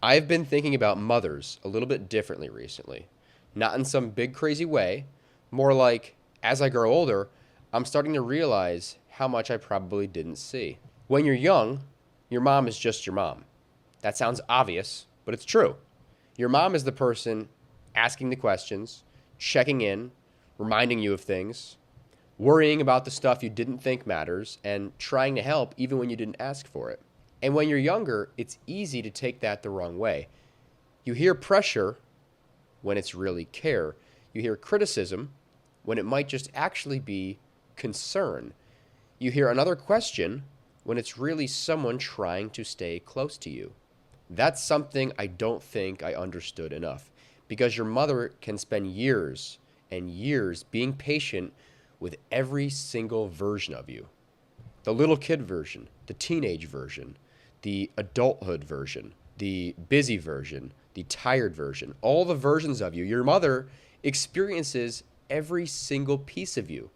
I've been thinking about mothers a little bit differently recently. Not in some big crazy way, more like as I grow older, I'm starting to realize how much I probably didn't see. When you're young, your mom is just your mom. That sounds obvious, but it's true. Your mom is the person asking the questions, checking in, reminding you of things, worrying about the stuff you didn't think matters, and trying to help even when you didn't ask for it. And when you're younger, it's easy to take that the wrong way. You hear pressure when it's really care. You hear criticism when it might just actually be concern. You hear another question when it's really someone trying to stay close to you. That's something I don't think I understood enough because your mother can spend years and years being patient with every single version of you: the little kid version, the teenage version, the adulthood version, the busy version, the tired version, all the versions of you. Your mother experiences every single piece of you.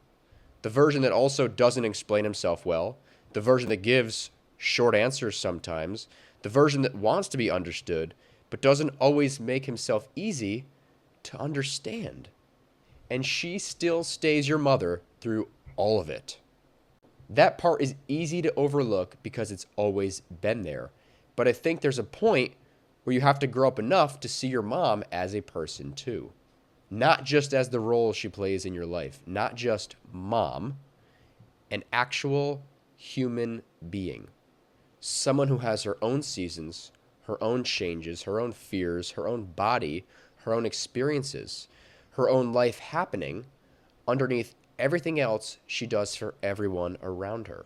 The version that also doesn't explain himself well, the version that gives short answers sometimes, the version that wants to be understood but doesn't always make himself easy to understand. And she still stays your mother through all of it. That part is easy to overlook because it's always been there. But I think there's a point where you have to grow up enough to see your mom as a person too. Not just as the role she plays in your life, not just mom, an actual human being. Someone who has her own seasons, her own changes, her own fears, her own body, her own experiences, her own life happening underneath everything else she does for everyone around her.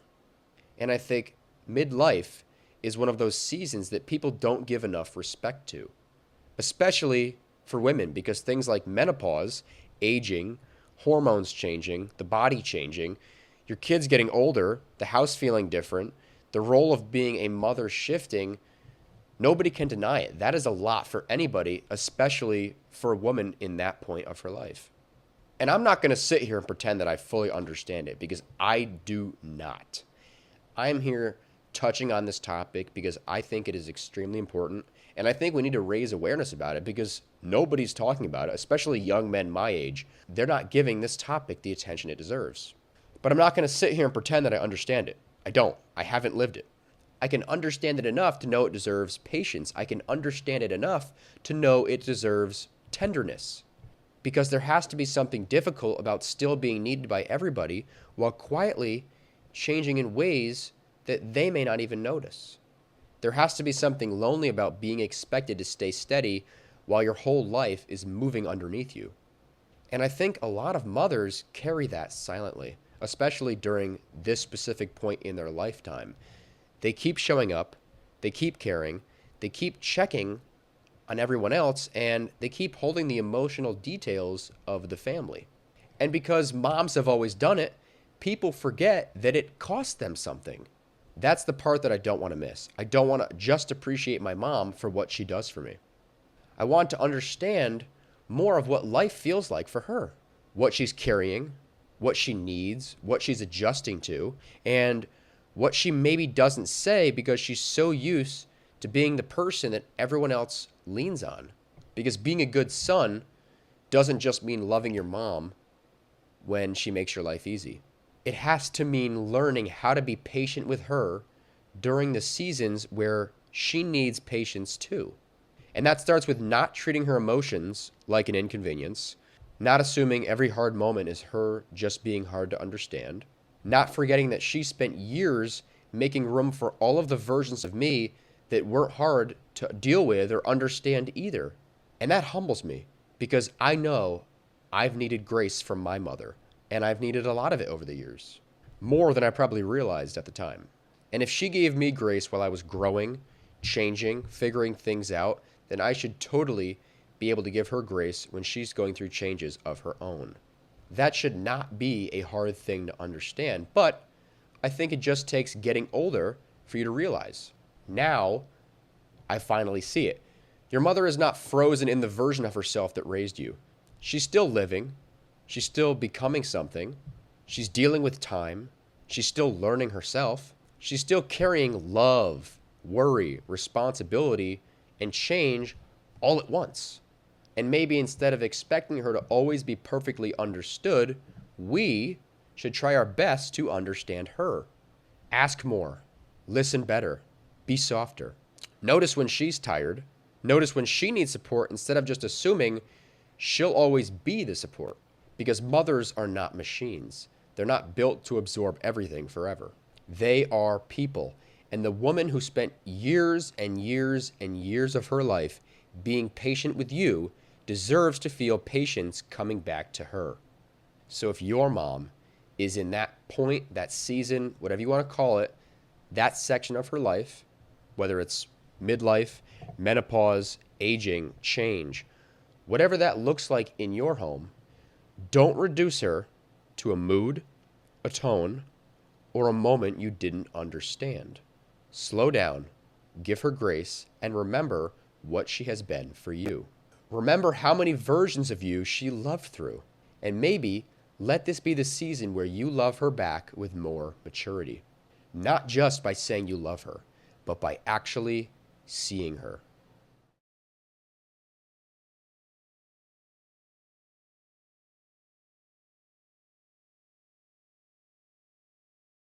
And I think midlife is one of those seasons that people don't give enough respect to, especially for women, because things like menopause, aging, hormones changing, the body changing, your kids getting older, the house feeling different, the role of being a mother shifting, nobody can deny it. That is a lot for anybody, especially for a woman in that point of her life. And I'm not going to sit here and pretend that I fully understand it because I do not. I am here touching on this topic because I think it is extremely important. And I think we need to raise awareness about it because nobody's talking about it, especially young men my age. They're not giving this topic the attention it deserves. But I'm not going to sit here and pretend that I understand it. I don't. I haven't lived it. I can understand it enough to know it deserves patience. I can understand it enough to know it deserves tenderness. Because there has to be something difficult about still being needed by everybody while quietly changing in ways that they may not even notice. There has to be something lonely about being expected to stay steady while your whole life is moving underneath you. And I think a lot of mothers carry that silently, especially during this specific point in their lifetime. They keep showing up, they keep caring, they keep checking on everyone else, and they keep holding the emotional details of the family. And because moms have always done it, people forget that it cost them something. That's the part that I don't want to miss. I don't want to just appreciate my mom for what she does for me. I want to understand more of what life feels like for her, what she's carrying, what she needs, what she's adjusting to, and what she maybe doesn't say because she's so used to being the person that everyone else leans on. Because being a good son doesn't just mean loving your mom when she makes your life easy. It has to mean learning how to be patient with her during the seasons where she needs patience too. And that starts with not treating her emotions like an inconvenience, not assuming every hard moment is her just being hard to understand, not forgetting that she spent years making room for all of the versions of me that weren't hard to deal with or understand either. And that humbles me because I know I've needed grace from my mother, and I've needed a lot of it over the years, more than I probably realized at the time. And if she gave me grace while I was growing, changing, figuring things out, then I should totally be able to give her grace when she's going through changes of her own. That should not be a hard thing to understand, but I think it just takes getting older for you to realize. Now, I finally see it. Your mother is not frozen in the version of herself that raised you. She's still living. She's still becoming something. She's dealing with time. She's still learning herself. She's still carrying love, worry, responsibility and change all at once. And maybe instead of expecting her to always be perfectly understood, we should try our best to understand her. Ask more, listen better, be softer. Notice when she's tired. Notice when she needs support instead of just assuming she'll always be the support. Because mothers are not machines. They're not built to absorb everything forever. They are people. And the woman who spent years and years and years of her life being patient with you deserves to feel patience coming back to her. So if your mom is in that point, that season, whatever you want to call it, that section of her life, whether it's midlife, menopause, aging, change, whatever that looks like in your home, don't reduce her to a mood, a tone, or a moment you didn't understand. Slow down, give her grace, and remember what she has been for you. Remember how many versions of you she loved through, and maybe let this be the season where you love her back with more maturity. Not just by saying you love her, but by actually seeing her.